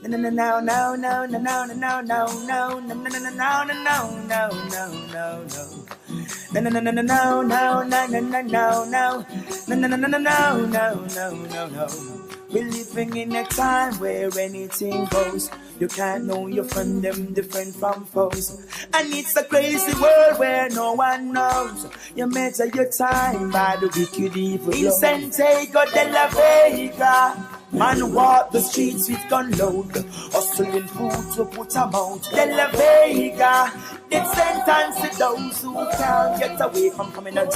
no no no no no no no no no no no no no no no no no no no no. No no no no no no no no no no no no no no no no no. We're living in a time where anything goes. You can't know your friend, them different from foes. And it's a crazy world where no one knows. You measure your time by the wicked evil. In Santiago de la Vega, man walk the streets with gun load, hustling food to put a mouth. De la Vega, they sentence to those who can't get away from coming out.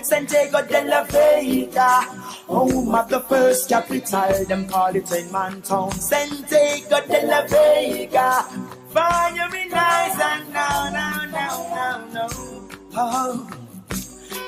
Santiago de la Vega, home of the first capital, them call it Rain Man Town. Santiago de la Vega, fire in eyes and no. Oh.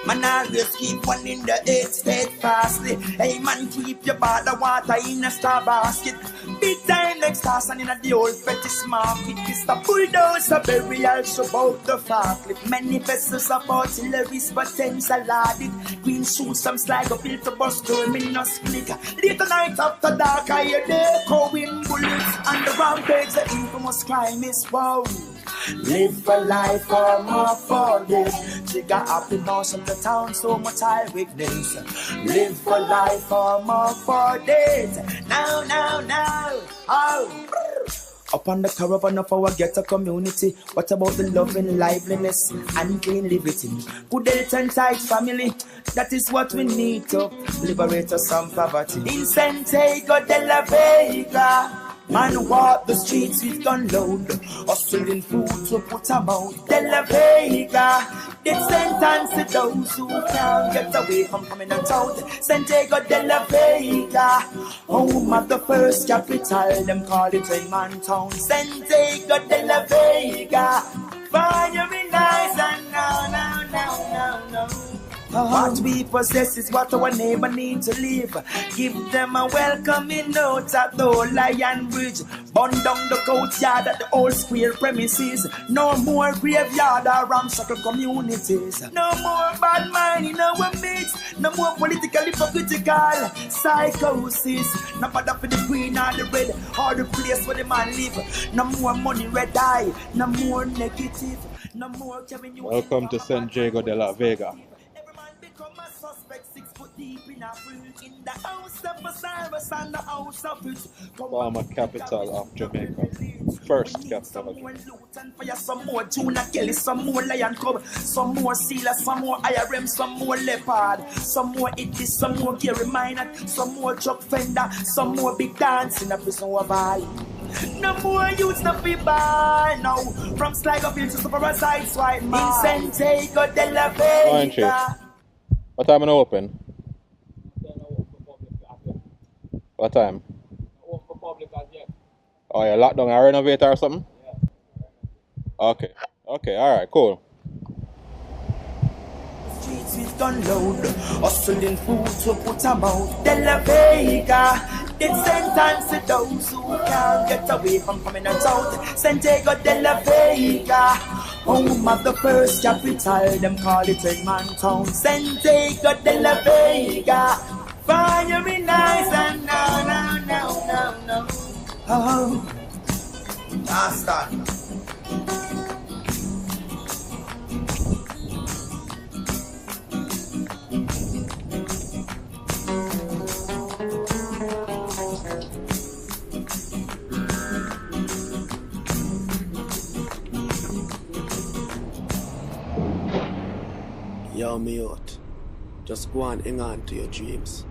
Man always keep one in the head steadfastly. Hey man, keep your bottle water in a star basket. Big time like stars and in the old fetish market. It's the bulldozer burial show about the farclip. Many vessels of artillery but things salad. Green shoes, some slide up into bus terminus click. Later night after dark I hear the echoing bullets. And the rampage, the infamous crime is wow. Live for life or more for this. Trigger happiness in the town, so much high weakness. Live for life or more for this. Now. Oh. Upon the caravan of our ghetto community, what about the love and liveliness and clean living? Good health and tight family, that is what we need to liberate us from poverty. In Santiago de la Vega, man walk the streets with gun load, hustling food to put a mouth. De la Vega, they sentence to those who can't get away from coming out. Santiago de la Vega, home of the first capital, them call it Rain Man Town. Santiago de la Vega, fire in eyes and no. What we possess is what our neighbor needs to live. Give them a welcoming note at the old Lion Bridge. Burn down the courtyard at the old square premises. No more graveyard or ramshackle communities. No more bad mind in our midst. No more politically hypocritical psychosis. No matter for the green or the red or the place where the man live. No more money red eye. No more negative. No more Kevin. Welcome to San Diego de la Vega. Former capital of Jamaica. First capital of Jamaica. Some more Tuna Kelly, some more Lion Cub, some more Sealer, some more IRM, some more Leopard, some more Itty, some more Gary Minor, some more Chuck Fender, some more Big Dance in a prison of all. No more youths, no people now. From Sligo Field to Super Sides, White Man. In Santiago de la Vega. What time are you open? What time? Oh, you locked down a renovator or something? Okay, alright, cool. Streets with gun load, hustling food to put a mouth. De la Vega, they sentence to those who can't get away from coming out. Santiago de la Vega, home of the first capital, them call it Rain Man Town. Santiago de la Vega, fire in eyes and no. Oh, start. Yo, me out. Just go and hang on to your dreams.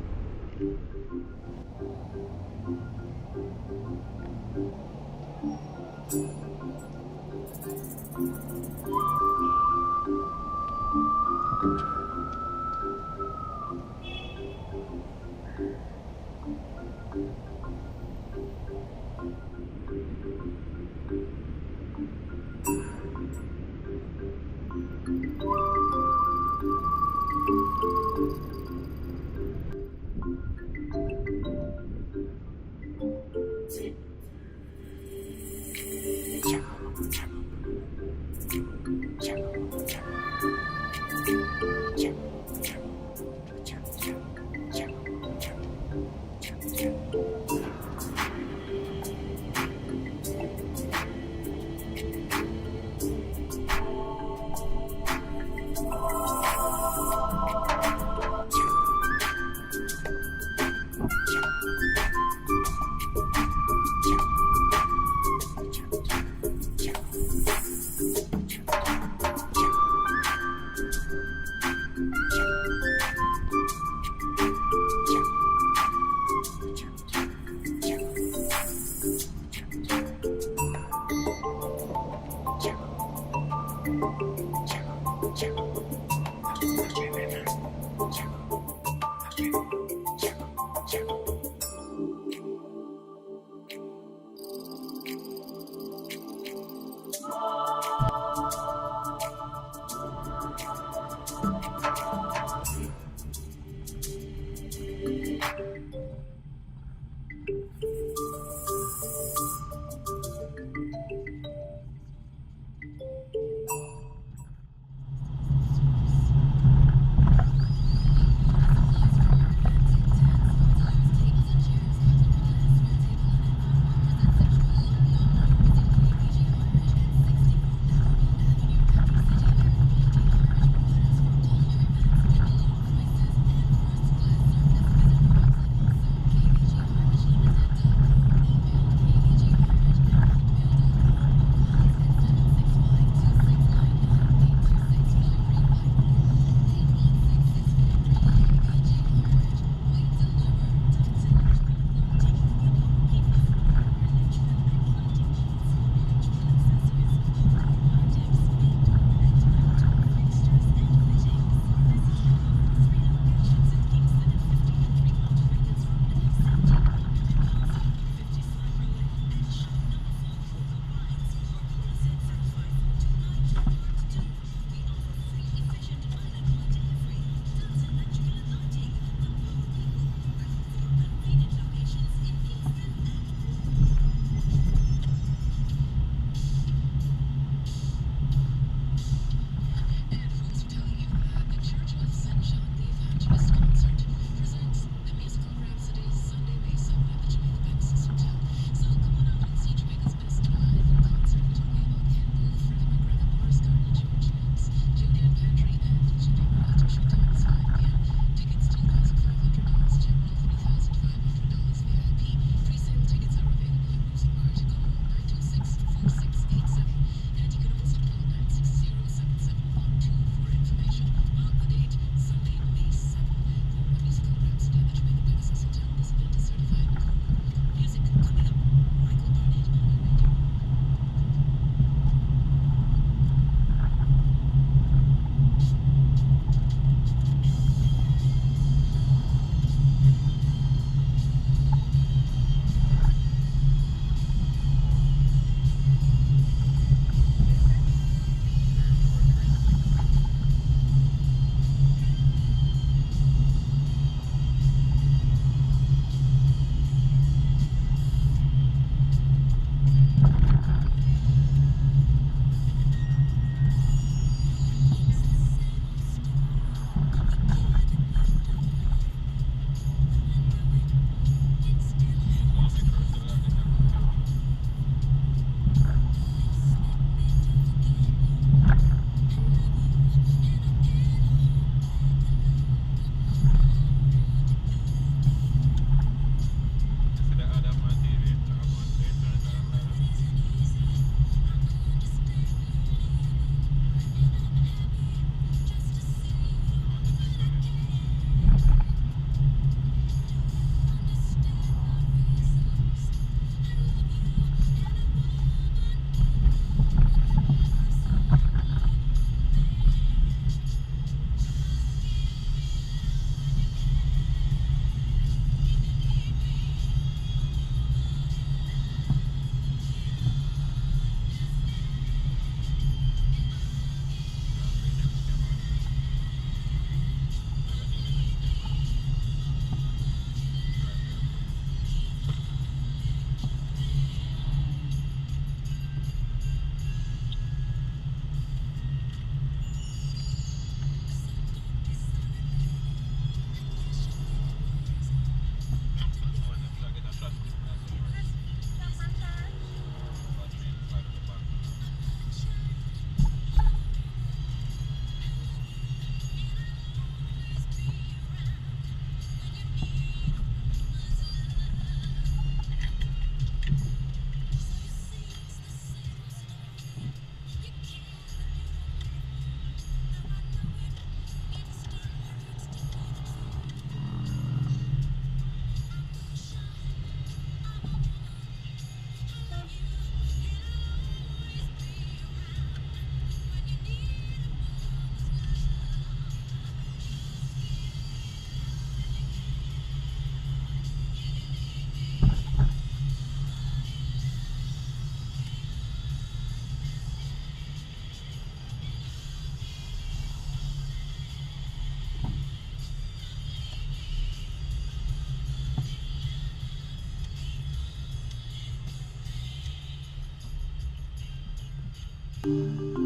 it.